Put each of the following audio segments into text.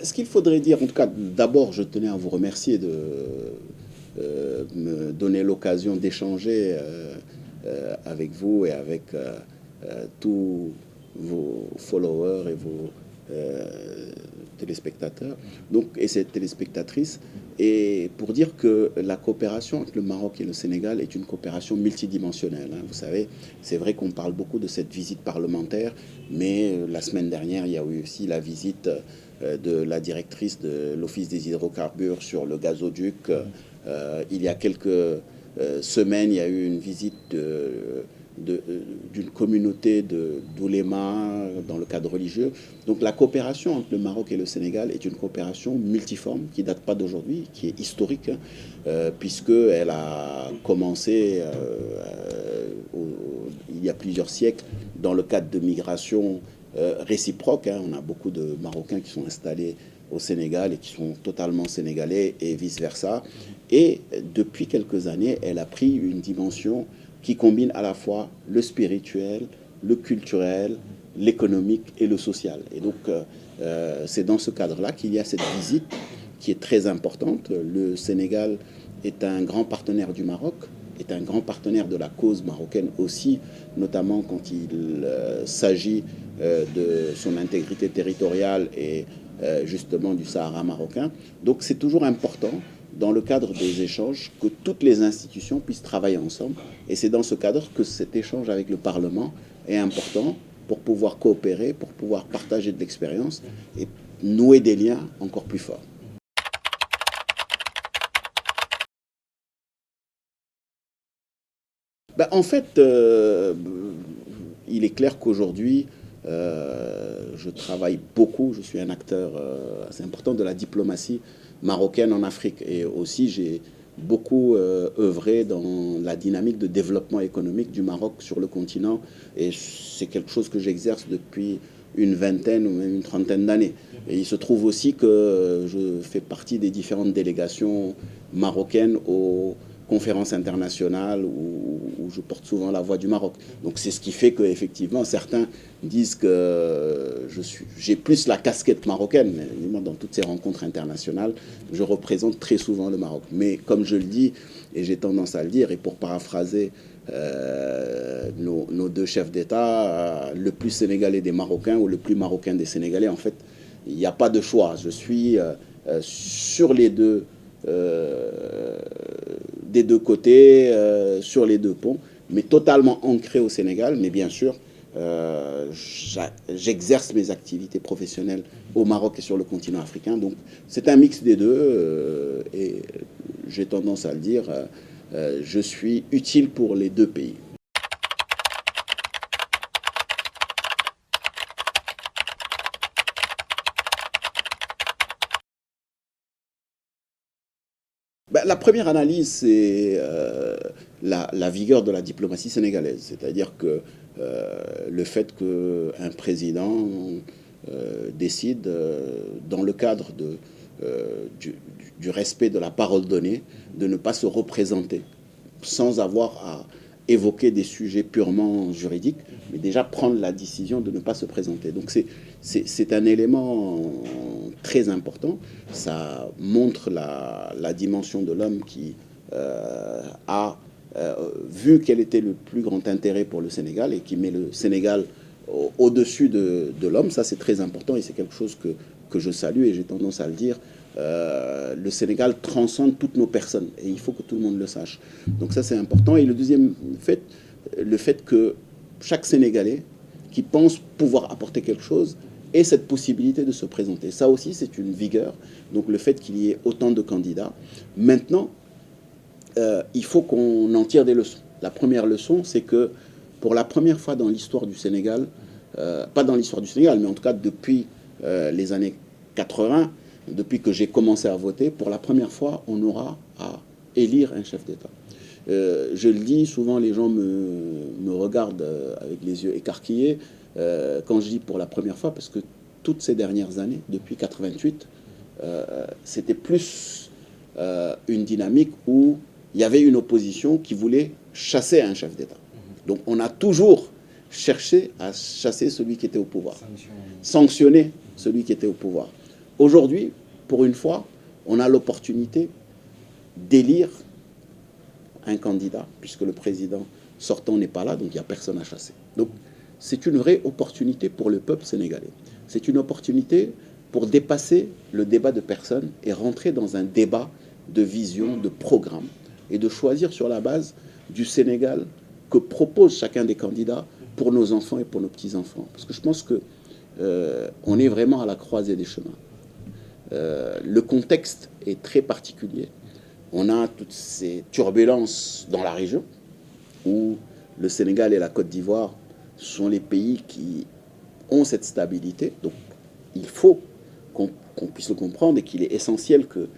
ce qu'il faudrait dire, en tout cas, d'abord, je tenais à vous remercier de me donner l'occasion d'échanger avec vous et avec tous vos followers et vos téléspectateurs, donc, et ces téléspectatrices, et pour dire que la coopération entre le Maroc et le Sénégal est une coopération multidimensionnelle. Hein. Vous savez, c'est vrai qu'on parle beaucoup de cette visite parlementaire, mais la semaine dernière, il y a eu aussi la visite de la directrice de l'Office des hydrocarbures sur le gazoduc. Il y a quelques semaines, il y a eu une visite d'une communauté d'oulémas dans le cadre religieux. Donc la coopération entre le Maroc et le Sénégal est une coopération multiforme qui ne date pas d'aujourd'hui, qui est historique, puisqu'elle a commencé il y a plusieurs siècles dans le cadre de migration réciproque. Hein. On a beaucoup de Marocains qui sont installés au Sénégal et qui sont totalement sénégalais et vice-versa. Et depuis quelques années, elle a pris une dimension qui combine à la fois le spirituel, le culturel, l'économique et le social. Et donc, c'est dans ce cadre-là qu'il y a cette visite qui est très importante. Le Sénégal est un grand partenaire du Maroc, est un grand partenaire de la cause marocaine aussi, notamment quand il s'agit de son intégrité territoriale et justement du Sahara marocain. Donc c'est toujours important, dans le cadre des échanges, que toutes les institutions puissent travailler ensemble. Et c'est dans ce cadre que cet échange avec le Parlement est important pour pouvoir coopérer, pour pouvoir partager de l'expérience et nouer des liens encore plus forts. Ben, en fait, il est clair qu'aujourd'hui, je travaille beaucoup, je suis un acteur assez important de la diplomatie marocaine en Afrique. Et aussi, j'ai beaucoup œuvré dans la dynamique de développement économique du Maroc sur le continent. Et c'est quelque chose que j'exerce depuis une vingtaine ou même une trentaine d'années. Et il se trouve aussi que je fais partie des différentes délégations marocaines aux conférences internationales où je porte souvent la voix du Maroc. Donc c'est ce qui fait qu'effectivement, certains disent que j'ai plus la casquette marocaine. Mais dans toutes ces rencontres internationales, je représente très souvent le Maroc. Mais comme je le dis, et j'ai tendance à le dire, et pour paraphraser nos deux chefs d'État, le plus sénégalais des Marocains ou le plus marocain des Sénégalais, en fait, il n'y a pas de choix. Je suis sur les deux des deux côtés, sur les deux ponts, mais totalement ancré au Sénégal. Mais bien sûr, j'exerce mes activités professionnelles au Maroc et sur le continent africain. Donc c'est un mix des deux et j'ai tendance à le dire, je suis utile pour les deux pays. Ben, la première analyse, c'est la vigueur de la diplomatie sénégalaise. C'est-à-dire que le fait qu'un président décide, dans le cadre du respect de la parole donnée, de ne pas se représenter sans avoir à évoquer des sujets purement juridiques, mais déjà prendre la décision de ne pas se présenter. Donc c'est un élément très important. Ça montre la dimension de l'homme qui a vu quel était le plus grand intérêt pour le Sénégal et qui met le Sénégal au-dessus de l'homme. Ça, c'est très important et c'est quelque chose que je salue et j'ai tendance à le dire. Le Sénégal transcende toutes nos personnes et il faut que tout le monde le sache. Donc ça, c'est important. Et le deuxième fait, le fait que chaque Sénégalais qui pense pouvoir apporter quelque chose ait cette possibilité de se présenter. Ça aussi, c'est une vigueur. Donc le fait qu'il y ait autant de candidats. Maintenant, il faut qu'on en tire des leçons. La première leçon, c'est que pour la première fois dans l'histoire du Sénégal, pas dans l'histoire du Sénégal, mais en tout cas depuis les années 80, depuis que j'ai commencé à voter, pour la première fois, on aura à élire un chef d'État. Je le dis, souvent les gens me regardent avec les yeux écarquillés quand je dis pour la première fois, parce que toutes ces dernières années, depuis 88, c'était plus une dynamique où il y avait une opposition qui voulait chasser un chef d'État. Donc on a toujours cherché à chasser celui qui était au pouvoir, sanctionner celui qui était au pouvoir. Aujourd'hui, pour une fois, on a l'opportunité d'élire un candidat, puisque le président sortant n'est pas là, donc il n'y a personne à chasser. Donc c'est une vraie opportunité pour le peuple sénégalais. C'est une opportunité pour dépasser le débat de personnes et rentrer dans un débat de vision, de programme, et de choisir sur la base du Sénégal que propose chacun des candidats pour nos enfants et pour nos petits-enfants. Parce que je pense que on est vraiment à la croisée des chemins. Le contexte est très particulier. On a toutes ces turbulences dans la région, où le Sénégal et la Côte d'Ivoire sont les pays qui ont cette stabilité. Donc il faut qu'on puisse le comprendre et qu'il est essentiel que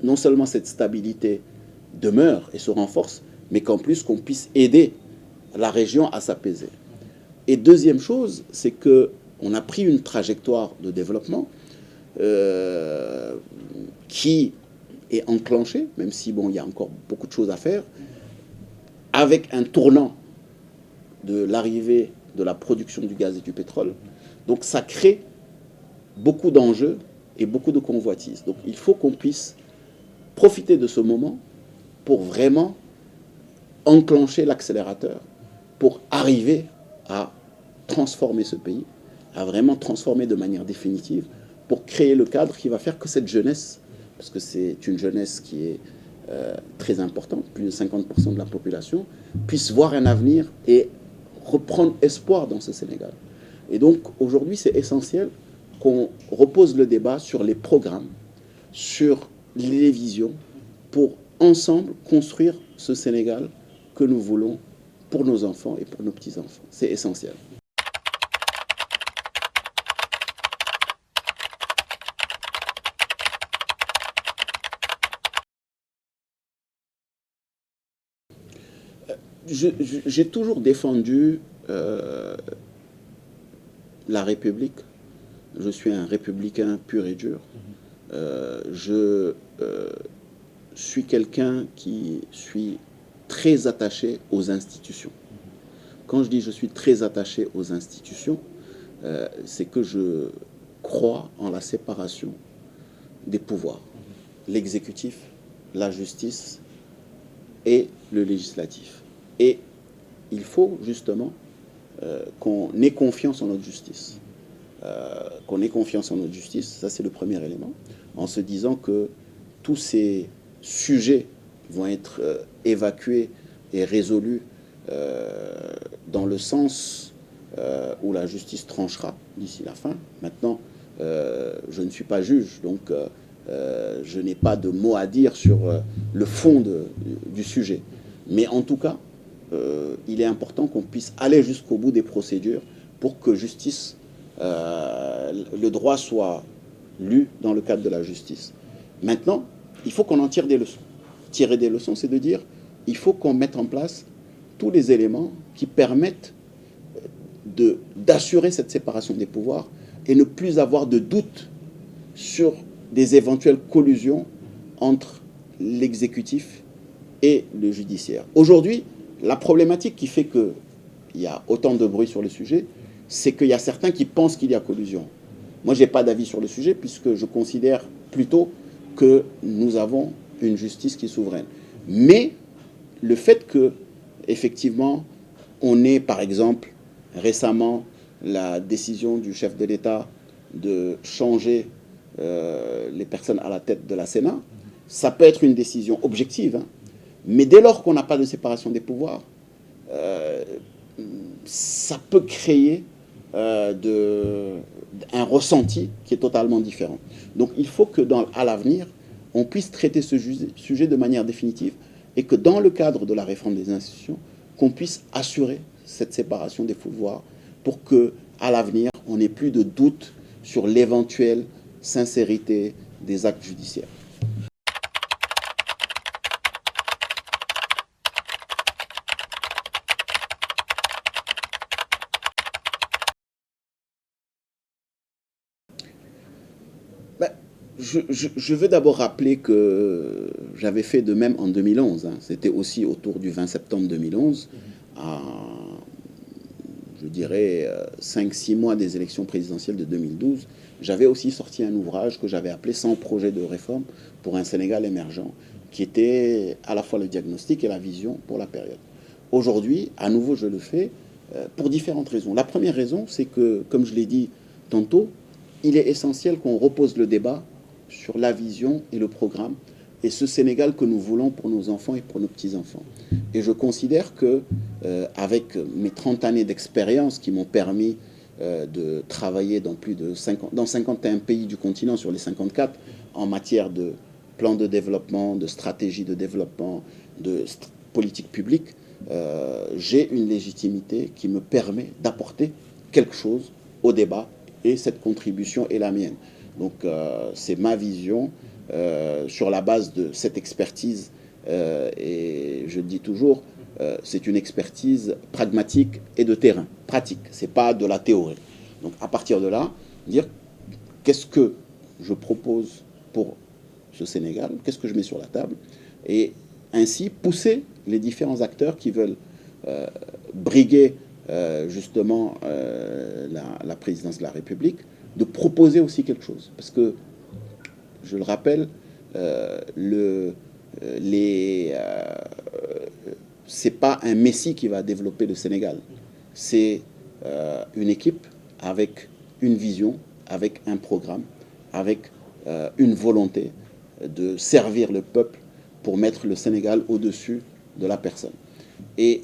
non seulement cette stabilité demeure et se renforce, mais qu'en plus qu'on puisse aider la région à s'apaiser. Et deuxième chose, c'est qu'on a pris une trajectoire de développement qui est enclenchée, même si bon, il y a encore beaucoup de choses à faire, avec un tournant de l'arrivée de la production du gaz et du pétrole. Donc ça crée beaucoup d'enjeux et beaucoup de convoitises. Donc il faut qu'on puisse profiter de ce moment pour vraiment enclencher l'accélérateur, pour arriver à transformer ce pays, à vraiment transformer de manière définitive, pour créer le cadre qui va faire que cette jeunesse, parce que c'est une jeunesse qui est très importante, plus de 50% de la population, puisse voir un avenir et reprendre espoir dans ce Sénégal. Et donc aujourd'hui, c'est essentiel qu'on repose le débat sur les programmes, sur les visions, pour ensemble construire ce Sénégal que nous voulons pour nos enfants et pour nos petits-enfants. C'est essentiel. J'ai toujours défendu la République. Je suis un républicain pur et dur. Je suis quelqu'un qui suis très attaché aux institutions. Quand je dis je suis très attaché aux institutions, c'est que je crois en la séparation des pouvoirs. L'exécutif, la justice et le législatif. Et il faut justement qu'on ait confiance en notre justice. Qu'on ait confiance en notre justice, ça c'est le premier élément, en se disant que tous ces sujets vont être évacués et résolus dans le sens où la justice tranchera d'ici la fin. Maintenant, je ne suis pas juge, donc je n'ai pas de mot à dire sur le fond du sujet. Mais en tout cas, il est important qu'on puisse aller jusqu'au bout des procédures pour que le droit soit lu dans le cadre de la justice. Maintenant, il faut qu'on en tire des leçons. Tirer des leçons, c'est de dire il faut qu'on mette en place tous les éléments qui permettent d'assurer cette séparation des pouvoirs et ne plus avoir de doute sur des éventuelles collusions entre l'exécutif et le judiciaire. Aujourd'hui, la problématique qui fait qu'il y a autant de bruit sur le sujet, c'est qu'il y a certains qui pensent qu'il y a collusion. Moi, je n'ai pas d'avis sur le sujet puisque je considère plutôt que nous avons une justice qui est souveraine. Mais le fait que, effectivement, on ait, par exemple, récemment, la décision du chef de l'État de changer les personnes à la tête de la Sénat, ça peut être une décision objective, hein. Mais dès lors qu'on n'a pas de séparation des pouvoirs, ça peut créer un ressenti qui est totalement différent. Donc il faut que à l'avenir, on puisse traiter ce sujet de manière définitive et que dans le cadre de la réforme des institutions, qu'on puisse assurer cette séparation des pouvoirs pour qu'à l'avenir, on n'ait plus de doute sur l'éventuelle sincérité des actes judiciaires. Je veux d'abord rappeler que j'avais fait de même en 2011. Hein. C'était aussi autour du 20 septembre 2011, je dirais, 5-6 mois des élections présidentielles de 2012, j'avais aussi sorti un ouvrage que j'avais appelé « 100 projets de réforme pour un Sénégal émergent », qui était à la fois le diagnostic et la vision pour la période. Aujourd'hui, à nouveau, je le fais pour différentes raisons. La première raison, c'est que, comme je l'ai dit tantôt, il est essentiel qu'on repose le débat sur la vision et le programme et ce Sénégal que nous voulons pour nos enfants et pour nos petits-enfants. Et je considère que, avec mes 30 années d'expérience qui m'ont permis de travailler dans plus de 51 pays du continent sur les 54 en matière de plan de développement, de stratégie de développement, de politique publique, j'ai une légitimité qui me permet d'apporter quelque chose au débat et cette contribution est la mienne. Donc c'est ma vision sur la base de cette expertise et je dis toujours, c'est une expertise pragmatique et de terrain, pratique, c'est pas de la théorie. Donc à partir de là, dire qu'est-ce que je propose pour ce Sénégal, qu'est-ce que je mets sur la table, et ainsi pousser les différents acteurs qui veulent briguer justement la présidence de la République, de proposer aussi quelque chose. Parce que, je le rappelle, c'est pas un Messie qui va développer le Sénégal. C'est une équipe avec une vision, avec un programme, avec une volonté de servir le peuple pour mettre le Sénégal au-dessus de la personne. Et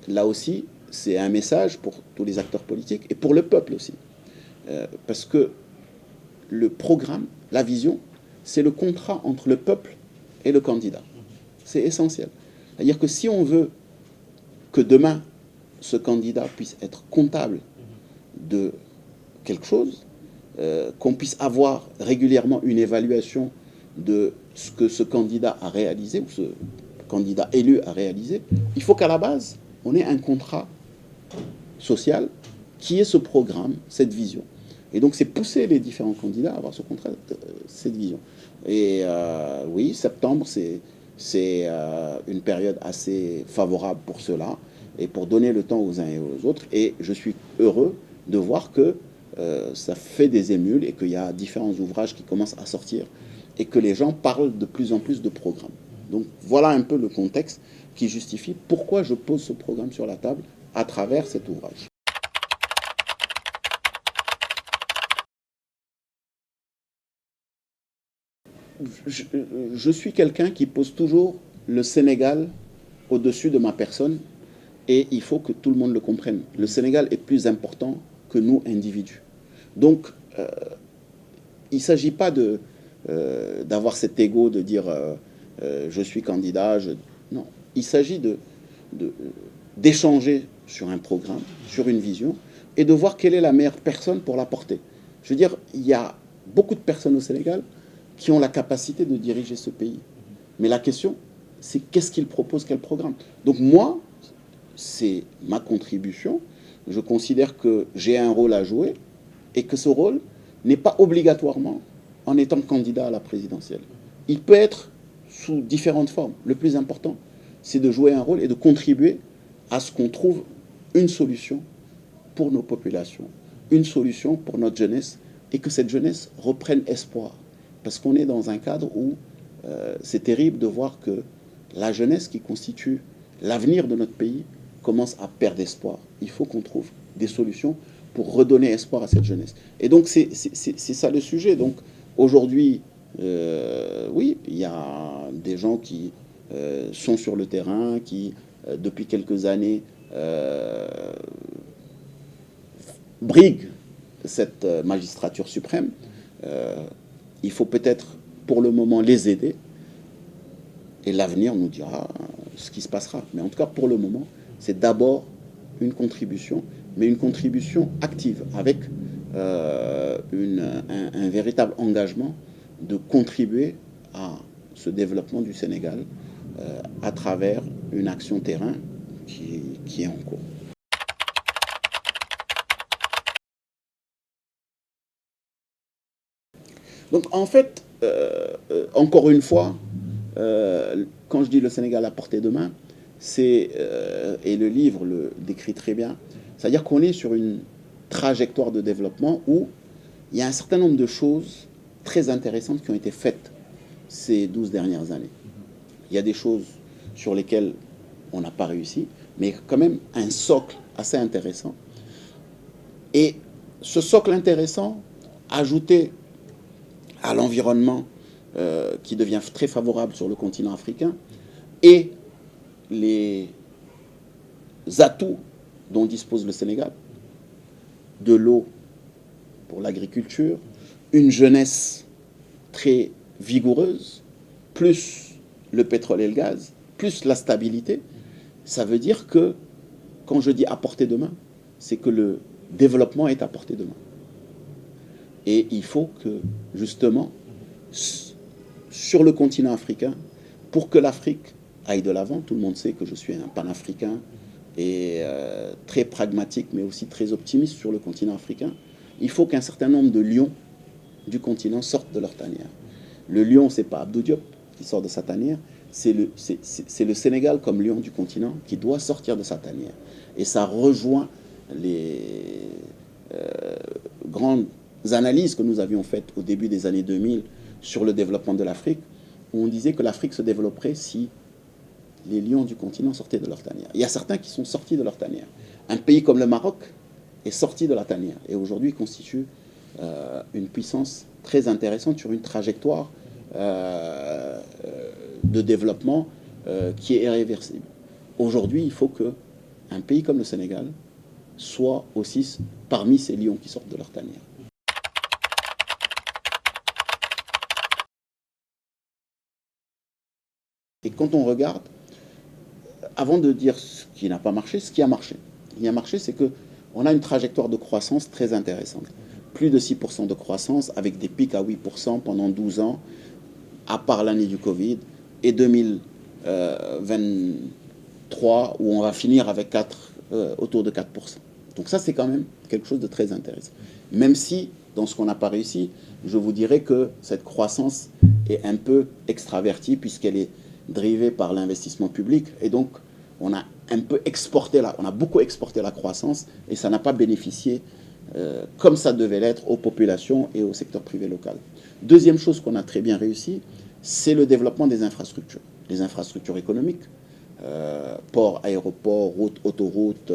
là aussi, c'est un message pour tous les acteurs politiques et pour le peuple aussi. Parce que le programme, la vision, c'est le contrat entre le peuple et le candidat. C'est essentiel. C'est-à-dire que si on veut que demain, ce candidat puisse être comptable de quelque chose, qu'on puisse avoir régulièrement une évaluation de ce que ce candidat a réalisé ou ce candidat élu a réalisé, il faut qu'à la base, on ait un contrat social qui est ce programme, cette vision. Et donc, c'est pousser les différents candidats à avoir ce contrat, cette vision. Et oui, septembre, c'est une période assez favorable pour cela et pour donner le temps aux uns et aux autres. Et je suis heureux de voir que ça fait des émules et qu'il y a différents ouvrages qui commencent à sortir et que les gens parlent de plus en plus de programmes. Donc voilà un peu le contexte qui justifie pourquoi je pose ce programme sur la table à travers cet ouvrage. Je suis quelqu'un qui pose toujours le Sénégal au-dessus de ma personne et il faut que tout le monde le comprenne. Le Sénégal est plus important que nous, individus. Donc, il ne s'agit pas d'avoir cet ego de dire je suis candidat. Non, il s'agit d'échanger sur un programme, sur une vision et de voir quelle est la meilleure personne pour la porter. Je veux dire, il y a beaucoup de personnes au Sénégal qui ont la capacité de diriger ce pays. Mais la question, c'est qu'est-ce qu'ils proposent, quel programme. Donc moi, c'est ma contribution. Je considère que j'ai un rôle à jouer et que ce rôle n'est pas obligatoirement en étant candidat à la présidentielle. Il peut être sous différentes formes. Le plus important, c'est de jouer un rôle et de contribuer à ce qu'on trouve une solution pour nos populations, une solution pour notre jeunesse et que cette jeunesse reprenne espoir. Parce qu'on est dans un cadre où c'est terrible de voir que la jeunesse qui constitue l'avenir de notre pays commence à perdre espoir. Il faut qu'on trouve des solutions pour redonner espoir à cette jeunesse. Et donc c'est ça le sujet. Donc aujourd'hui, oui, il y a des gens qui sont sur le terrain, qui depuis quelques années briguent cette magistrature suprême. Il faut peut-être pour le moment les aider et l'avenir nous dira ce qui se passera. Mais en tout cas, pour le moment, c'est d'abord une contribution, mais une contribution active avec un véritable engagement de contribuer à ce développement du Sénégal à travers une action terrain qui est en cours. Donc en fait, encore une fois, quand je dis le Sénégal à portée de main, et le livre le décrit très bien, C'est-à-dire qu'on est sur une trajectoire de développement où il y a un certain nombre de choses très intéressantes qui ont été faites ces 12 dernières années. Il y a des choses sur lesquelles on n'a pas réussi, mais quand même un socle assez intéressant. Et ce socle intéressant, ajouté à l'environnement qui devient très favorable sur le continent africain, et les atouts dont dispose le Sénégal, de l'eau pour l'agriculture, une jeunesse très vigoureuse, plus le pétrole et le gaz, plus la stabilité, ça veut dire que, quand je dis à portée de main, c'est que le développement est à portée de main. Et il faut que, justement, sur le continent africain, pour que l'Afrique aille de l'avant, tout le monde sait que je suis un panafricain et très pragmatique, mais aussi très optimiste sur le continent africain, il faut qu'un certain nombre de lions du continent sortent de leur tanière. Le lion, ce n'est pas Abdou Diop qui sort de sa tanière, c'est le Sénégal comme lion du continent qui doit sortir de sa tanière. Et ça rejoint les grandes analyses que nous avions faites au début des années 2000 sur le développement de l'Afrique, où on disait que l'Afrique se développerait si les lions du continent sortaient de leur tanière. Il y a certains qui sont sortis de leur tanière. Un pays comme le Maroc est sorti de la tanière et aujourd'hui constitue une puissance très intéressante sur une trajectoire de développement qui est irréversible. Aujourd'hui, il faut qu'un pays comme le Sénégal soit aussi parmi ces lions qui sortent de leur tanière. Et quand on regarde, avant de dire ce qui n'a pas marché, ce qui a marché. Ce qui a marché, c'est qu'on a une trajectoire de croissance très intéressante. Plus de 6% de croissance avec des pics à 8% pendant 12 ans, à part l'année du Covid, et 2023 où on va finir avec autour de 4%. Donc ça, c'est quand même quelque chose de très intéressant. Même si, dans ce qu'on n'a pas réussi, je vous dirais que cette croissance est un peu extravertie puisqu'elle est drivée par l'investissement public. Et donc, on a beaucoup exporté la croissance et ça n'a pas bénéficié comme ça devait l'être aux populations et au secteur privé local. Deuxième chose qu'on a très bien réussi, c'est le développement des infrastructures. Les infrastructures économiques, ports, aéroports, routes, autoroutes,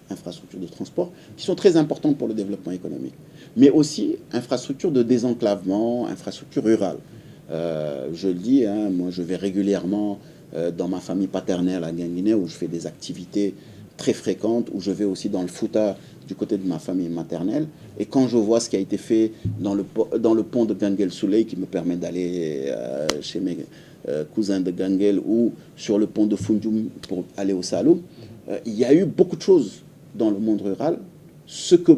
infrastructures de transport, qui sont très importantes pour le développement économique. Mais aussi infrastructures de désenclavement, infrastructures rurales. Je le dis, hein, moi je vais régulièrement dans ma famille paternelle à Guinguinéo où je fais des activités très fréquentes, où je vais aussi dans le Fouta du côté de ma famille maternelle. Et quand je vois ce qui a été fait dans le pont de Ganguel-Souley qui me permet d'aller chez mes cousins de Ganguel ou sur le pont de Foundiougne pour aller au Saloum, il y a eu beaucoup de choses dans le monde rural, ce que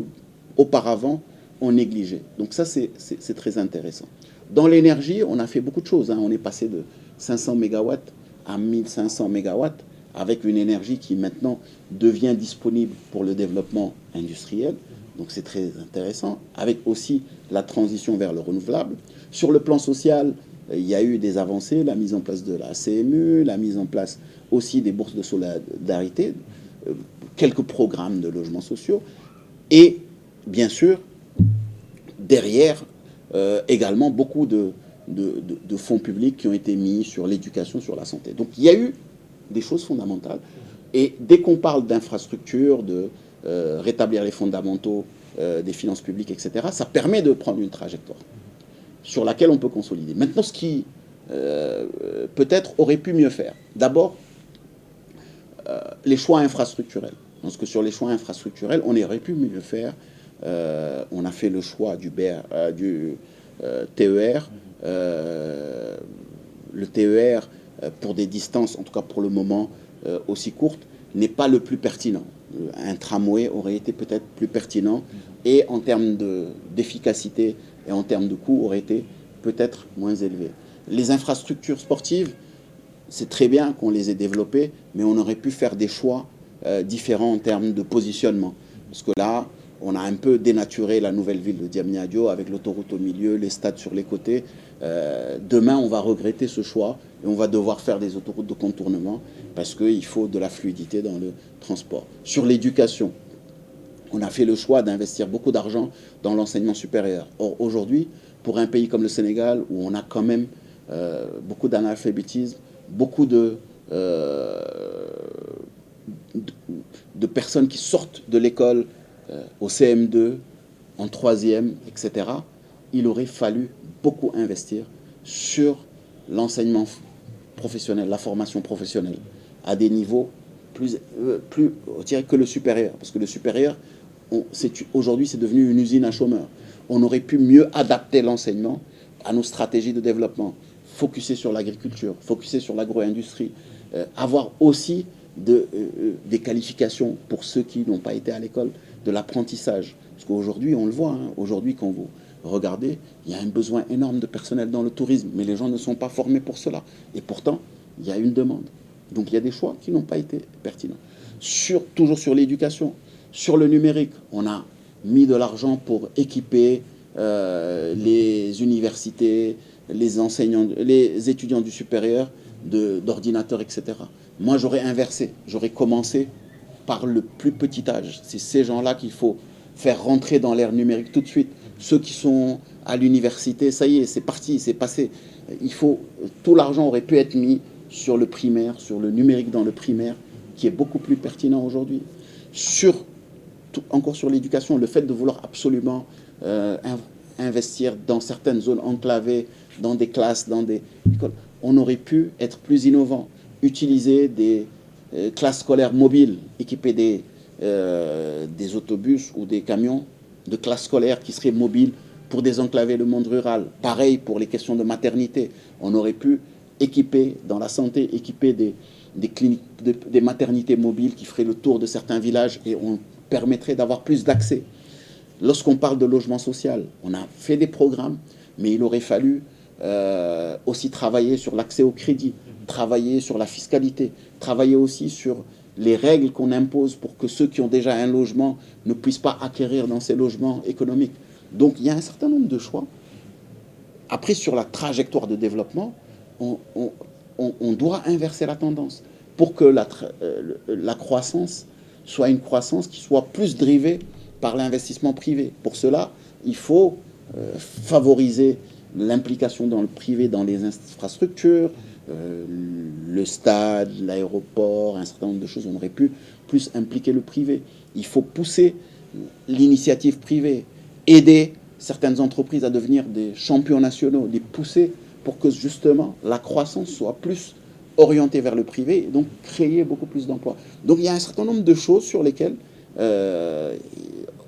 auparavant on négligeait. Donc ça c'est très intéressant. Dans l'énergie, on a fait beaucoup de choses. Hein. On est passé de 500 MW à 1500 MW avec une énergie qui maintenant devient disponible pour le développement industriel. Donc c'est très intéressant. Avec aussi la transition vers le renouvelable. Sur le plan social, il y a eu des avancées, la mise en place de la CMU, la mise en place aussi des bourses de solidarité, quelques programmes de logements sociaux. Et bien sûr, derrière, également beaucoup de fonds publics qui ont été mis sur l'éducation, sur la santé. Donc il y a eu des choses fondamentales. Et dès qu'on parle d'infrastructure, de rétablir les fondamentaux des finances publiques, etc., ça permet de prendre une trajectoire sur laquelle on peut consolider. Maintenant, ce qui peut-être aurait pu mieux faire. D'abord, les choix infrastructurels. Parce que sur les choix infrastructurels, on aurait pu mieux faire. On a fait le choix du TER. Le TER, pour des distances, en tout cas pour le moment, aussi courtes, n'est pas le plus pertinent. Un tramway aurait été peut-être plus pertinent et en termes d'efficacité et en termes de coût aurait été peut-être moins élevé. Les infrastructures sportives, c'est très bien qu'on les ait développées, mais on aurait pu faire des choix différents en termes de positionnement. Parce que là, on a un peu dénaturé la nouvelle ville de Diamniadio avec l'autoroute au milieu, les stades sur les côtés. Demain, on va regretter ce choix et on va devoir faire des autoroutes de contournement parce qu'il faut de la fluidité dans le transport. Sur l'éducation, on a fait le choix d'investir beaucoup d'argent dans l'enseignement supérieur. Or, aujourd'hui, pour un pays comme le Sénégal, où on a quand même beaucoup d'analphabétisme, beaucoup de personnes qui sortent de l'école au CM2, en troisième, etc., il aurait fallu beaucoup investir sur l'enseignement professionnel, la formation professionnelle, à des niveaux plus je dirais que le supérieur. Parce que le supérieur, aujourd'hui, c'est devenu une usine à chômeurs. On aurait pu mieux adapter l'enseignement à nos stratégies de développement, focuser sur l'agriculture, focuser sur l'agro-industrie, avoir aussi des qualifications pour ceux qui n'ont pas été à l'école, de l'apprentissage. Parce qu'aujourd'hui, on le voit, hein, aujourd'hui, quand vous regardez, il y a un besoin énorme de personnel dans le tourisme, mais les gens ne sont pas formés pour cela. Et pourtant, il y a une demande. Donc il y a des choix qui n'ont pas été pertinents. Toujours sur l'éducation, sur le numérique, on a mis de l'argent pour équiper les universités, les enseignants, les étudiants du supérieur d'ordinateurs, etc. Moi, j'aurais inversé. J'aurais commencé par le plus petit âge. C'est ces gens-là qu'il faut faire rentrer dans l'ère numérique tout de suite. Ceux qui sont à l'université, ça y est, c'est parti, c'est passé. Tout l'argent aurait pu être mis sur le primaire, sur le numérique dans le primaire, qui est beaucoup plus pertinent aujourd'hui. Encore sur l'éducation, le fait de vouloir absolument investir dans certaines zones enclavées, dans des classes, dans des écoles, on aurait pu être plus innovant, utiliser des classes scolaires mobiles, équiper des autobus ou des camions de classes scolaires qui seraient mobiles pour désenclaver le monde rural. Pareil pour les questions de maternité. On aurait pu équiper, dans la santé, équiper des cliniques, des maternités mobiles qui feraient le tour de certains villages et on permettrait d'avoir plus d'accès. Lorsqu'on parle de logement social, on a fait des programmes, mais il aurait fallu aussi travailler sur l'accès au crédit, travailler sur la fiscalité, travailler aussi sur les règles qu'on impose pour que ceux qui ont déjà un logement ne puissent pas acquérir dans ces logements économiques. Donc il y a un certain nombre de choix. Après, sur la trajectoire de développement, on doit inverser la tendance pour que la croissance soit une croissance qui soit plus drivée par l'investissement privé. Pour cela, il faut favoriser l'implication dans le privé, dans les infrastructures, le stade, l'aéroport, un certain nombre de choses. On aurait pu plus impliquer le privé. Il faut pousser l'initiative privée, aider certaines entreprises à devenir des champions nationaux, les pousser pour que justement la croissance soit plus orientée vers le privé et donc créer beaucoup plus d'emplois. Donc il y a un certain nombre de choses sur lesquelles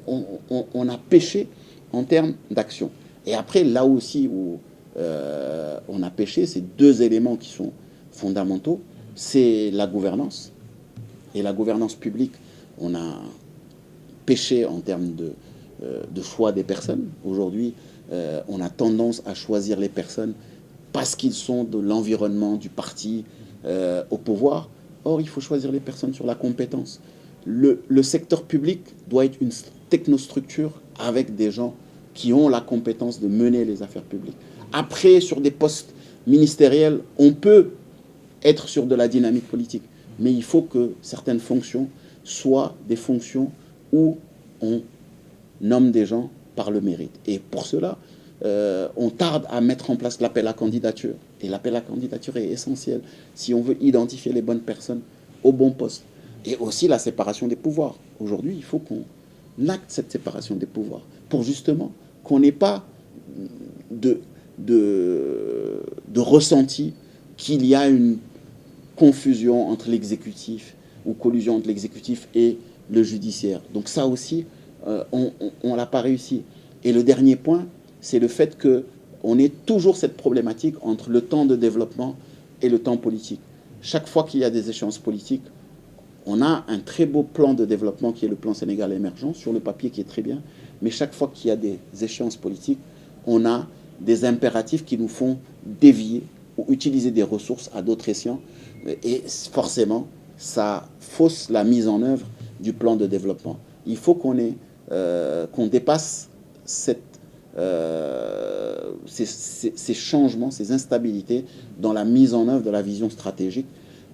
on a pêché en termes d'action. Et après, là aussi où on a pêché, c'est deux éléments qui sont fondamentaux. C'est la gouvernance. Et la gouvernance publique, on a pêché en termes de choix des personnes. Aujourd'hui, on a tendance à choisir les personnes parce qu'ils sont de l'environnement, du parti au pouvoir. Or, il faut choisir les personnes sur la compétence. Le secteur public doit être une technostructure avec des gens qui ont la compétence de mener les affaires publiques. Après, sur des postes ministériels, on peut être sur de la dynamique politique. Mais il faut que certaines fonctions soient des fonctions où on nomme des gens par le mérite. Et pour cela, on tarde à mettre en place l'appel à candidature. Et l'appel à candidature est essentiel si on veut identifier les bonnes personnes au bon poste. Et aussi la séparation des pouvoirs. Aujourd'hui, il faut qu'on acte cette séparation des pouvoirs pour justement qu'on n'ait pas de ressenti qu'il y a une confusion entre l'exécutif ou collusion entre l'exécutif et le judiciaire. Donc ça aussi, on l'a pas réussi. Et le dernier point, c'est le fait qu'on ait toujours cette problématique entre le temps de développement et le temps politique. Chaque fois qu'il y a des échéances politiques, on a un très beau plan de développement qui est le plan Sénégal émergent, sur le papier qui est très bien, mais chaque fois qu'il y a des échéances politiques, on a des impératifs qui nous font dévier ou utiliser des ressources à d'autres escients. Et forcément, ça fausse la mise en œuvre du plan de développement. Il faut qu'on dépasse ces changements, ces instabilités dans la mise en œuvre de la vision stratégique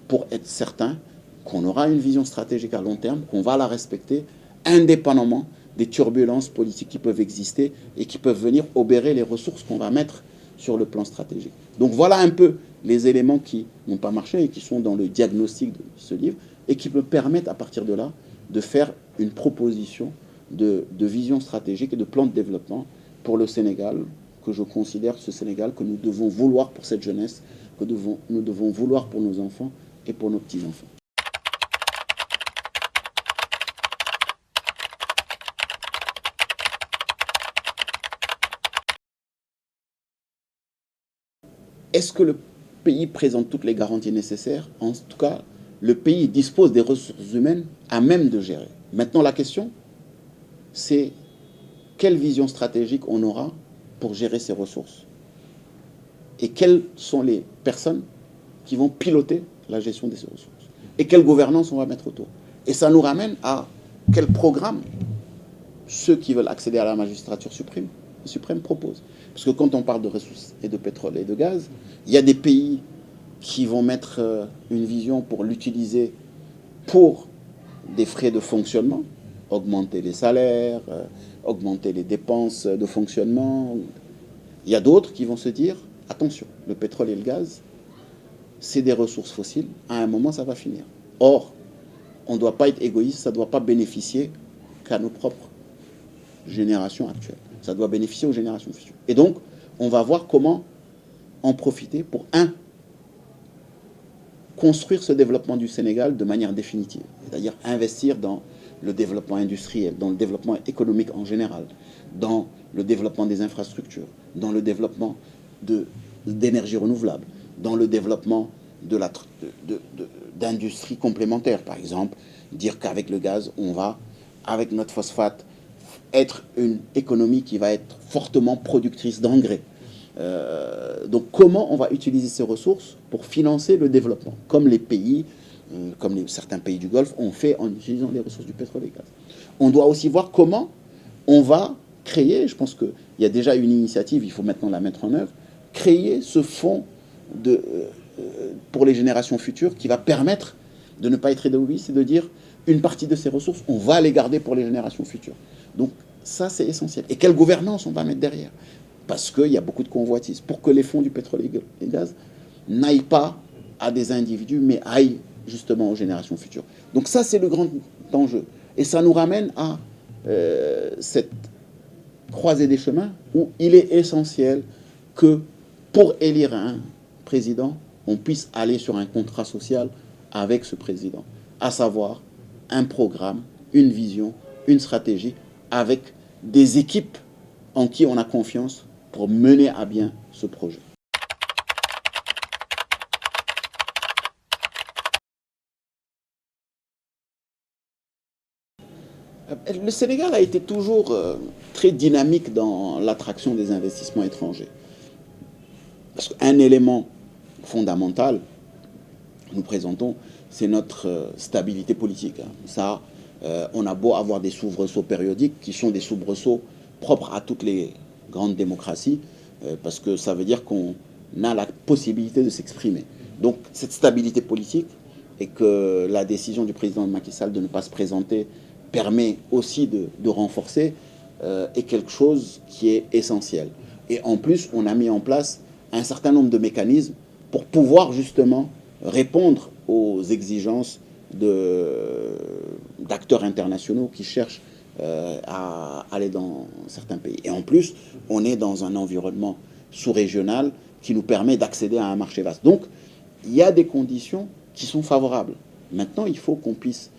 pour être certain qu'on aura une vision stratégique à long terme, qu'on va la respecter indépendamment des turbulences politiques qui peuvent exister et qui peuvent venir obérer les ressources qu'on va mettre sur le plan stratégique. Donc voilà un peu les éléments qui n'ont pas marché et qui sont dans le diagnostic de ce livre et qui me permettent à partir de là de faire une proposition de vision stratégique et de plan de développement pour le Sénégal, que je considère ce Sénégal que nous devons vouloir pour cette jeunesse, que nous devons vouloir pour nos enfants et pour nos petits-enfants. Est-ce que le pays présente toutes les garanties nécessaires? En tout cas, le pays dispose des ressources humaines à même de gérer. Maintenant, la question, c'est quelle vision stratégique on aura pour gérer ces ressources et quelles sont les personnes qui vont piloter la gestion de ces ressources et quelle gouvernance on va mettre autour. Et ça nous ramène à quel programme ceux qui veulent accéder à la magistrature suprême proposent. Parce que quand on parle de ressources et de pétrole et de gaz, il y a des pays qui vont mettre une vision pour l'utiliser pour des frais de fonctionnement, augmenter les salaires, augmenter les dépenses de fonctionnement. Il y a d'autres qui vont se dire, attention, le pétrole et le gaz, c'est des ressources fossiles, à un moment ça va finir. Or, on ne doit pas être égoïste, ça ne doit pas bénéficier qu'à nos propres générations actuelles. Ça doit bénéficier aux générations futures. Et donc, on va voir comment en profiter pour, construire ce développement du Sénégal de manière définitive. C'est-à-dire investir dans le développement industriel, dans le développement économique en général, dans le développement des infrastructures, dans le développement d'énergie renouvelable, dans le développement d'industries complémentaires. Par exemple, dire qu'avec le gaz, on va, avec notre phosphate, être une économie qui va être fortement productrice d'engrais. Donc comment on va utiliser ces ressources pour financer le développement, comme les pays, comme certains pays du Golfe ont fait en utilisant les ressources du pétrole et du gaz. On doit aussi voir comment on va créer, je pense qu'il y a déjà une initiative, il faut maintenant la mettre en œuvre, créer ce fonds pour les générations futures qui va permettre de ne pas être égoïste et de dire une partie de ces ressources, on va les garder pour les générations futures. Donc ça, c'est essentiel. Et quelle gouvernance on va mettre derrière? Parce qu'il y a beaucoup de convoitises. Pour que les fonds du pétrole et gaz n'aillent pas à des individus, mais aillent justement aux générations futures. Donc ça, c'est le grand enjeu. Et ça nous ramène à cette croisée des chemins où il est essentiel que pour élire un président, on puisse aller sur un contrat social avec ce président, à savoir un programme, une vision, une stratégie, avec des équipes en qui on a confiance pour mener à bien ce projet. Le Sénégal a été toujours très dynamique dans l'attraction des investissements étrangers. Parce qu'un élément fondamental, nous présentons, c'est notre stabilité politique. Ça, on a beau avoir des soubresauts périodiques qui sont des soubresauts propres à toutes les grandes démocraties, parce que ça veut dire qu'on a la possibilité de s'exprimer. Donc cette stabilité politique et que la décision du président Macky Sall de ne pas se présenter permet aussi de renforcer est quelque chose qui est essentiel. Et en plus, on a mis en place un certain nombre de mécanismes pour pouvoir justement répondre aux exigences d'acteurs internationaux qui cherchent à aller dans certains pays. Et en plus, on est dans un environnement sous-régional qui nous permet d'accéder à un marché vaste. Donc, il y a des conditions qui sont favorables. Maintenant, il faut qu'on puisse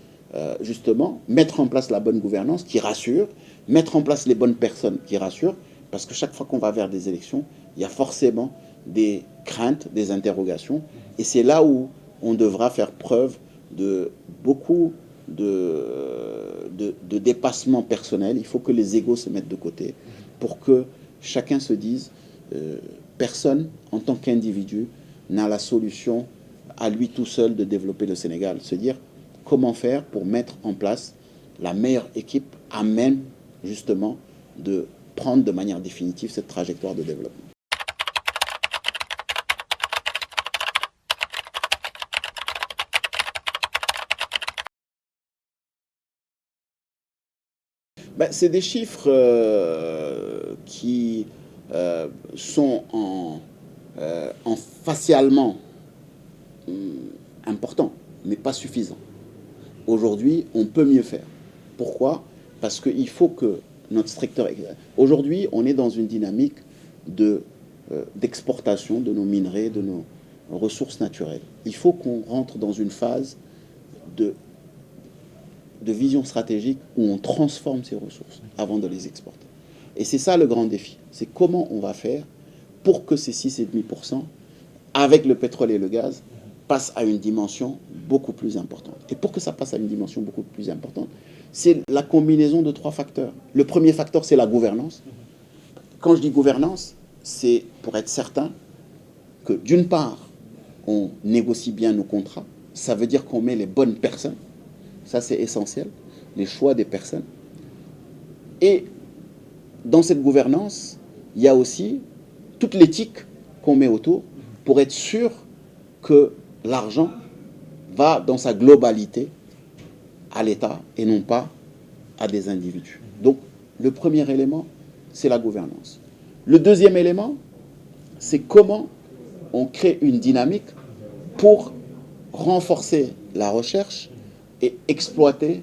justement mettre en place la bonne gouvernance qui rassure, mettre en place les bonnes personnes qui rassurent, parce que chaque fois qu'on va vers des élections, il y a forcément des craintes, des interrogations, et c'est là où on devra faire preuve de beaucoup de dépassement personnel. Il faut que les égos se mettent de côté pour que chacun se dise personne, en tant qu'individu, n'a la solution à lui tout seul de développer le Sénégal. Se dire comment faire pour mettre en place la meilleure équipe à même, justement, de prendre de manière définitive cette trajectoire de développement. Ben, c'est des chiffres qui sont en facialement importants, mais pas suffisants. Aujourd'hui, on peut mieux faire. Pourquoi? Parce qu'il faut que notre secteur... Aujourd'hui, on est dans une dynamique d'exportation de nos minerais, de nos ressources naturelles. Il faut qu'on rentre dans une phase de vision stratégique où on transforme ces ressources avant de les exporter. Et c'est ça le grand défi. C'est comment on va faire pour que ces 6,5%, avec le pétrole et le gaz, passent à une dimension beaucoup plus importante. Et pour que ça passe à une dimension beaucoup plus importante, c'est la combinaison de 3 facteurs. Le premier facteur, c'est la gouvernance. Quand je dis gouvernance, c'est pour être certain que, d'une part, on négocie bien nos contrats. Ça veut dire qu'on met les bonnes personnes. Ça, c'est essentiel, les choix des personnes. Et dans cette gouvernance, il y a aussi toute l'éthique qu'on met autour pour être sûr que l'argent va dans sa globalité à l'État et non pas à des individus. Donc, le premier élément, c'est la gouvernance. Le deuxième élément, c'est comment on crée une dynamique pour renforcer la recherche et exploiter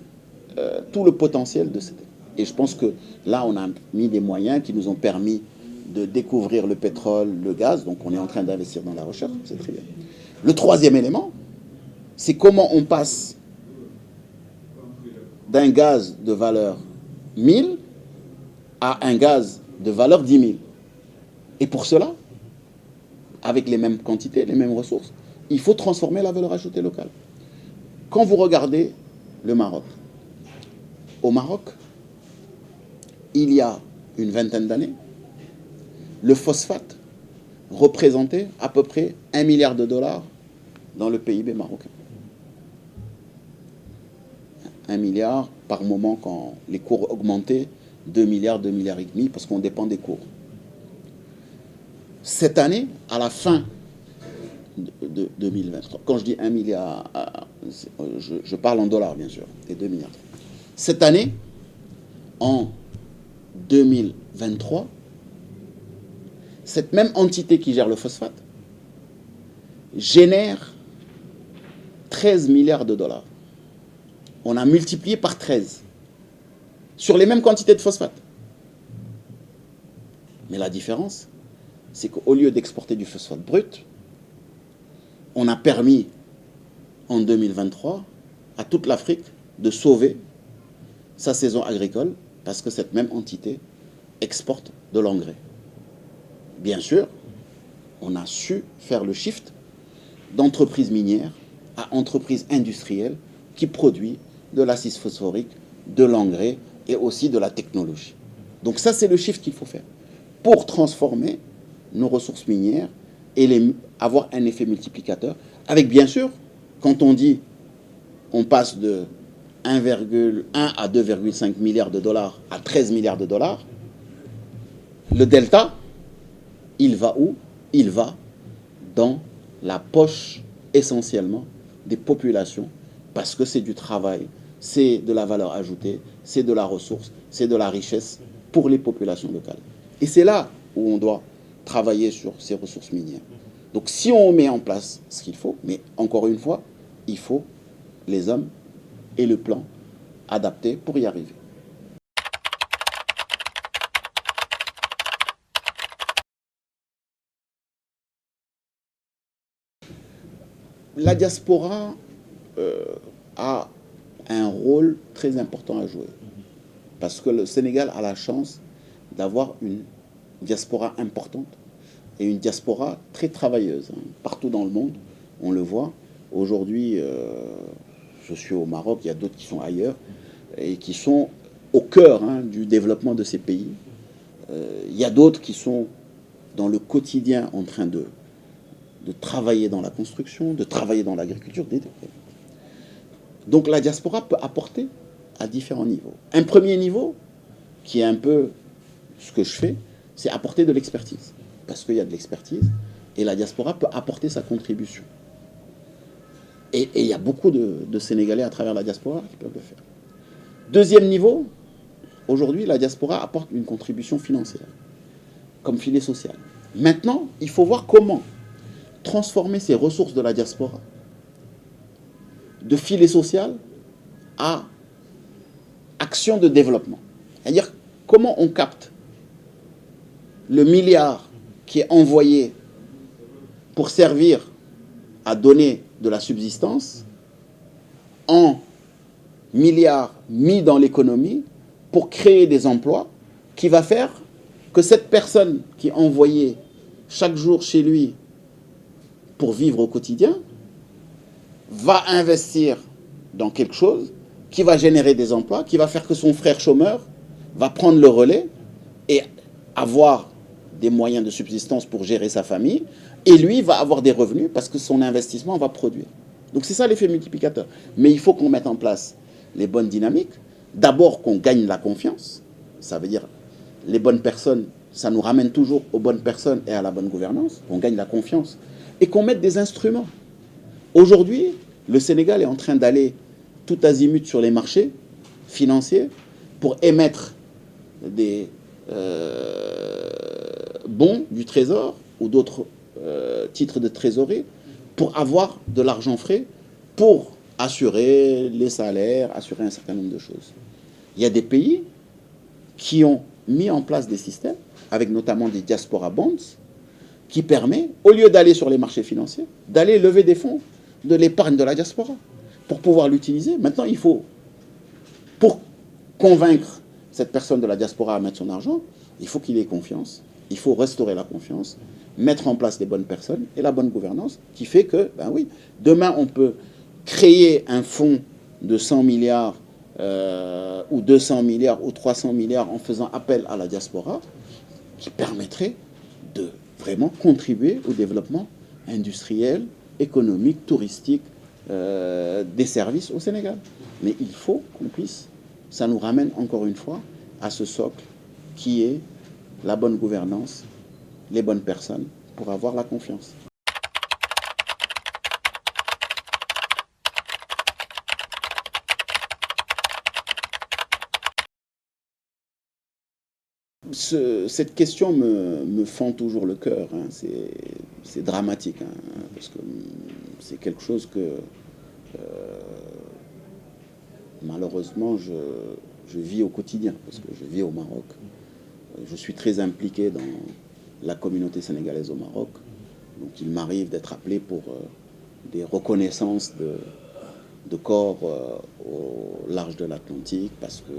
tout le potentiel de cette... Et je pense que là, on a mis des moyens qui nous ont permis de découvrir le pétrole, le gaz, donc on est en train d'investir dans la recherche, c'est très bien. Le troisième élément, c'est comment on passe d'un gaz de valeur 1000 à un gaz de valeur 10 000. Et pour cela, avec les mêmes quantités, les mêmes ressources, il faut transformer la valeur ajoutée locale. Quand vous regardez le Maroc, au Maroc, il y a une vingtaine d'années, le phosphate représentait à peu près 1 milliard de dollars dans le PIB marocain. 1 milliard par moment quand les cours augmentaient, 2 milliards, 2 milliards et demi, parce qu'on dépend des cours. Cette année, à la fin de 2023, quand je dis 1 milliard, je parle en dollars bien sûr, et 2 milliards. Cette année, en 2023, cette même entité qui gère le phosphate génère 13 milliards de dollars. On a multiplié par 13 sur les mêmes quantités de phosphate. Mais la différence, c'est qu'au lieu d'exporter du phosphate brut, on a permis en 2023 à toute l'Afrique de sauver sa saison agricole parce que cette même entité exporte de l'engrais. Bien sûr, on a su faire le shift d'entreprise minière à entreprise industrielle qui produit de l'acide phosphorique, de l'engrais et aussi de la technologie. Donc ça, c'est le shift qu'il faut faire pour transformer nos ressources minières et avoir un effet multiplicateur. Avec bien sûr, quand on dit on passe de 1,1 à 2,5 milliards de dollars à 13 milliards de dollars, le delta, il va où? Il va dans la poche essentiellement des populations parce que c'est du travail, c'est de la valeur ajoutée, c'est de la ressource, c'est de la richesse pour les populations locales. Et c'est là où on doit travailler sur ces ressources minières. Donc si on met en place ce qu'il faut, mais encore une fois, il faut les hommes et le plan adapté pour y arriver. La diaspora a un rôle très important à jouer. Parce que le Sénégal a la chance d'avoir une diaspora importante et une diaspora très travailleuse. Partout dans le monde, on le voit. Aujourd'hui, je suis au Maroc, il y a d'autres qui sont ailleurs et qui sont au cœur du développement de ces pays. Il y a d'autres qui sont dans le quotidien en train de travailler dans la construction, de travailler dans l'agriculture. Donc la diaspora peut apporter à différents niveaux. Un premier niveau, qui est un peu ce que je fais, c'est apporter de l'expertise. Parce qu'il y a de l'expertise, et la diaspora peut apporter sa contribution. Et il y a beaucoup de Sénégalais à travers la diaspora qui peuvent le faire. Deuxième niveau, Aujourd'hui, la diaspora apporte une contribution financière, comme filet social. Maintenant, il faut voir comment transformer ces ressources de la diaspora de filet social à action de développement. C'est-à-dire comment on capte le milliard qui est envoyé pour servir à donner de la subsistance en milliards mis dans l'économie pour créer des emplois qui va faire que cette personne qui est envoyée chaque jour chez lui pour vivre au quotidien va investir dans quelque chose qui va générer des emplois, qui va faire que son frère chômeur va prendre le relais et avoir des moyens de subsistance pour gérer sa famille, et lui va avoir des revenus parce que son investissement va produire. Donc c'est ça l'effet multiplicateur. Mais il faut qu'on mette en place les bonnes dynamiques. D'abord qu'on gagne la confiance, ça veut dire les bonnes personnes, ça nous ramène toujours aux bonnes personnes et à la bonne gouvernance, qu'on gagne la confiance, et qu'on mette des instruments. Aujourd'hui, le Sénégal est en train d'aller tout azimut sur les marchés financiers pour émettre des bons du Trésor ou d'autres titres de trésorerie pour avoir de l'argent frais pour assurer les salaires, assurer un certain nombre de choses. Il y a des pays qui ont mis en place des systèmes, avec notamment des diaspora bonds, qui permet, au lieu d'aller sur les marchés financiers, d'aller lever des fonds de l'épargne de la diaspora pour pouvoir l'utiliser. Maintenant, il faut, pour convaincre cette personne de la diaspora à mettre son argent, il faut qu'il ait confiance. Il faut restaurer la confiance, mettre en place les bonnes personnes et la bonne gouvernance qui fait que, ben oui, demain, on peut créer un fonds de 100 milliards ou 200 milliards ou 300 milliards en faisant appel à la diaspora qui permettrait de vraiment contribuer au développement industriel, économique, touristique, des services au Sénégal. Mais il faut qu'on puisse, ça nous ramène encore une fois à ce socle qui est la bonne gouvernance, les bonnes personnes pour avoir la confiance. Cette question me fend toujours le cœur. Hein. C'est dramatique, hein, parce que c'est quelque chose que malheureusement je vis au quotidien, parce que je vis au Maroc. Je suis très impliqué dans la communauté sénégalaise au Maroc. Donc il m'arrive d'être appelé pour des reconnaissances de corps au large de l'Atlantique, parce que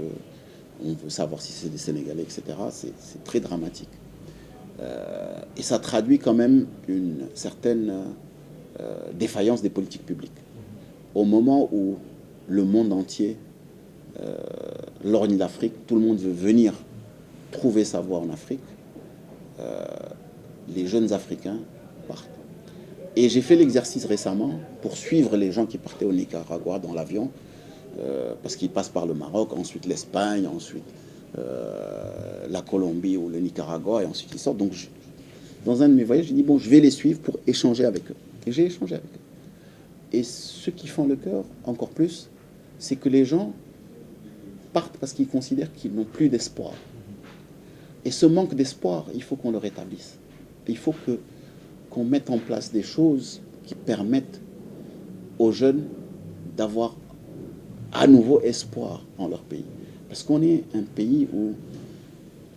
on veut savoir si c'est des Sénégalais, etc. C'est très dramatique. Et ça traduit quand même une certaine défaillance des politiques publiques. Au moment où le monde entier lorgne l'Afrique, tout le monde veut venir trouver sa voie en Afrique, les jeunes Africains partent. Et j'ai fait l'exercice récemment pour suivre les gens qui partaient au Nicaragua dans l'avion, parce qu'ils passent par le Maroc, ensuite l'Espagne, ensuite la Colombie ou le Nicaragua, et ensuite ils sortent. Donc, dans un de mes voyages, j'ai dit, bon, je vais les suivre pour échanger avec eux. Et j'ai échangé avec eux. Et ce qui fend le cœur, encore plus, c'est que les gens partent parce qu'ils considèrent qu'ils n'ont plus d'espoir. Et ce manque d'espoir, il faut qu'on le rétablisse. Il faut qu'on mette en place des choses qui permettent aux jeunes d'avoir à nouveau espoir en leur pays. Parce qu'on est un pays où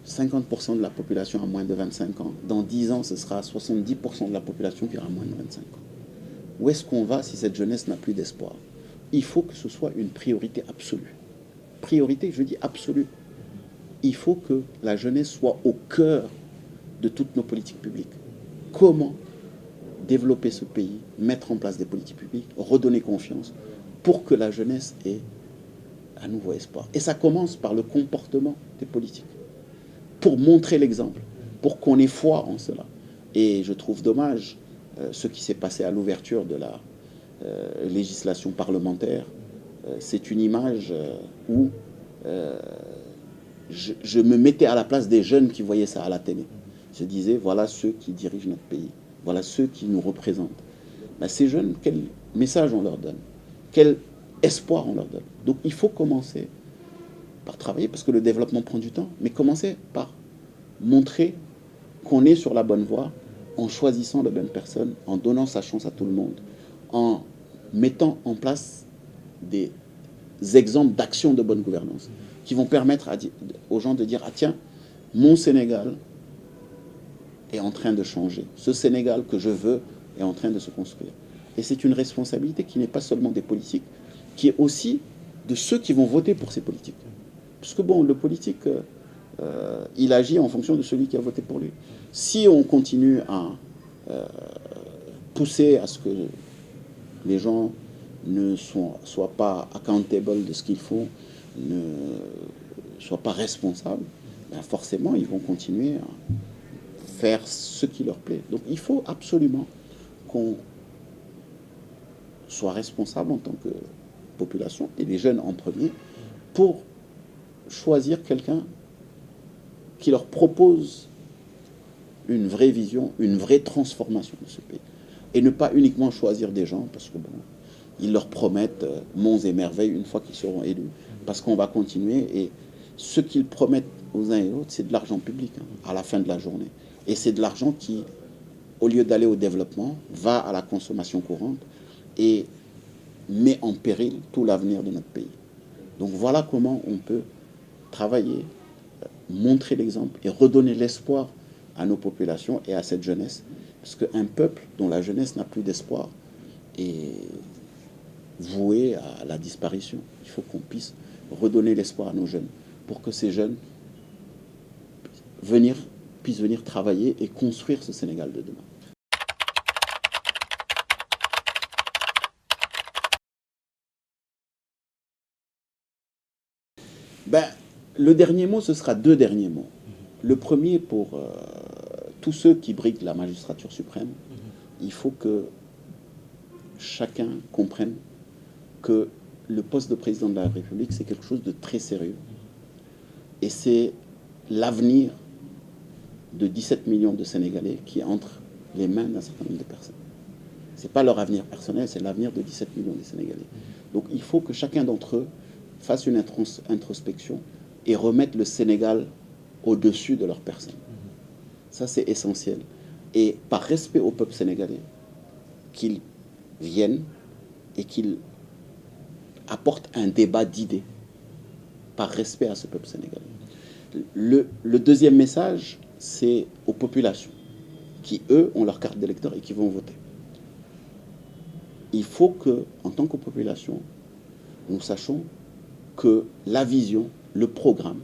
50% de la population a moins de 25 ans. Dans 10 ans, ce sera 70% de la population qui aura moins de 25 ans. Où est-ce qu'on va si cette jeunesse n'a plus d'espoir? Il faut que ce soit une priorité absolue. Priorité, je dis absolue. Il faut que la jeunesse soit au cœur de toutes nos politiques publiques. Comment développer ce pays, mettre en place des politiques publiques, redonner confiance pour que la jeunesse ait à nouveau espoir. Et ça commence par le comportement des politiques, pour montrer l'exemple, pour qu'on ait foi en cela. Et je trouve dommage ce qui s'est passé à l'ouverture de la législation parlementaire. C'est une image où je me mettais à la place des jeunes qui voyaient ça à la télé. Je disais, voilà ceux qui dirigent notre pays, voilà ceux qui nous représentent. Ben, ces jeunes, quel message on leur donne? Quel espoir on leur donne? Donc il faut commencer par travailler, parce que le développement prend du temps, mais commencer par montrer qu'on est sur la bonne voie en choisissant la bonne personne, en donnant sa chance à tout le monde, en mettant en place des exemples d'actions de bonne gouvernance qui vont permettre aux gens de dire « Ah tiens, mon Sénégal est en train de changer. Ce Sénégal que je veux est en train de se construire. » Et c'est une responsabilité qui n'est pas seulement des politiques, qui est aussi de ceux qui vont voter pour ces politiques. Parce que bon, le politique, il agit en fonction de celui qui a voté pour lui. Si on continue à pousser à ce que les gens ne soient pas accountable de ce qu'ils font, ne soient pas responsables, ben forcément, ils vont continuer à faire ce qui leur plaît. Donc il faut absolument qu'on soit responsable en tant que population, et les jeunes en premier, pour choisir quelqu'un qui leur propose une vraie vision, une vraie transformation de ce pays. Et ne pas uniquement choisir des gens parce que bon, ils leur promettent monts et merveilles une fois qu'ils seront élus, parce qu'on va continuer. Et ce qu'ils promettent aux uns et aux autres, c'est de l'argent public à la fin de la journée. Et c'est de l'argent qui, au lieu d'aller au développement, va à la consommation courante et met en péril tout l'avenir de notre pays. Donc voilà comment on peut travailler, montrer l'exemple et redonner l'espoir à nos populations et à cette jeunesse. Parce qu'un peuple dont la jeunesse n'a plus d'espoir est voué à la disparition. Il faut qu'on puisse redonner l'espoir à nos jeunes pour que ces jeunes puissent venir travailler et construire ce Sénégal de demain. Ben, le dernier mot, ce sera deux derniers mots. Le premier, pour tous ceux qui briguent la magistrature suprême, il faut que chacun comprenne que le poste de président de la République, c'est quelque chose de très sérieux. Et c'est l'avenir de 17 millions de Sénégalais qui est entre les mains d'un certain nombre de personnes. Ce n'est pas leur avenir personnel, c'est l'avenir de 17 millions de Sénégalais. Donc il faut que chacun d'entre eux fasse une introspection et remette le Sénégal au-dessus de leur personne. Ça, c'est essentiel. Et par respect au peuple sénégalais, qu'ils viennent et qu'ils apportent un débat d'idées par respect à ce peuple sénégalais. Le deuxième message, c'est aux populations qui, eux, ont leur carte d'électeur et qui vont voter. Il faut que, en tant que population, nous sachions que la vision, le programme,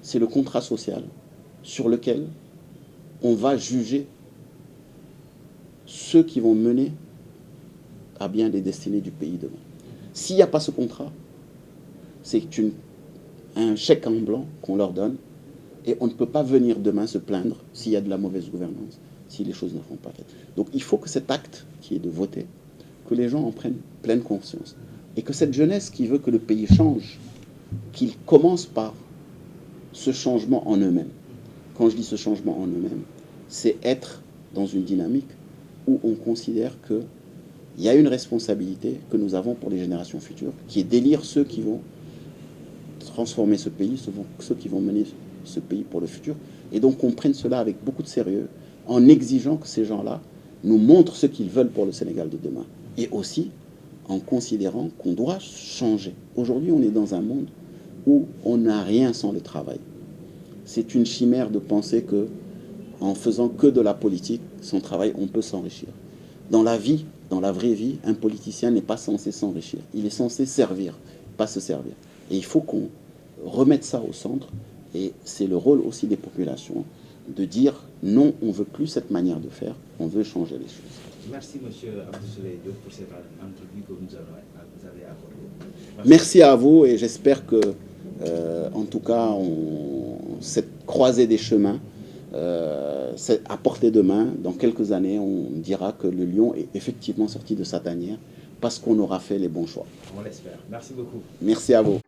c'est le contrat social sur lequel on va juger ceux qui vont mener à bien les destinées du pays demain. S'il n'y a pas ce contrat, c'est un chèque en blanc qu'on leur donne et on ne peut pas venir demain se plaindre s'il y a de la mauvaise gouvernance, si les choses ne sont pas faites. Donc il faut que cet acte qui est de voter, que les gens en prennent pleine conscience. Et que cette jeunesse qui veut que le pays change, qu'ils commencent par ce changement en eux-mêmes. Quand je dis ce changement en eux-mêmes, c'est être dans une dynamique où on considère qu'il y a une responsabilité que nous avons pour les générations futures, qui est d'élire ceux qui vont transformer ce pays, ceux qui vont mener ce pays pour le futur. Et donc qu'on prenne cela avec beaucoup de sérieux, en exigeant que ces gens-là nous montrent ce qu'ils veulent pour le Sénégal de demain. Et aussi en considérant qu'on doit changer. Aujourd'hui, on est dans un monde où on n'a rien sans le travail. C'est une chimère de penser que, en faisant que de la politique, sans travail, on peut s'enrichir. Dans la vie, dans la vraie vie, un politicien n'est pas censé s'enrichir. Il est censé servir, pas se servir. Et il faut qu'on remette ça au centre. Et c'est le rôle aussi des populations de dire non, on ne veut plus cette manière de faire, on veut changer les choses. Merci, M. Abdou Souleye Diop, pour cette entrevue que vous avez accordée. Merci à vous et j'espère que, en tout cas, cette croisée des chemins, à portée de main, dans quelques années, on dira que le lion est effectivement sorti de sa tanière parce qu'on aura fait les bons choix. On l'espère. Merci beaucoup. Merci à vous.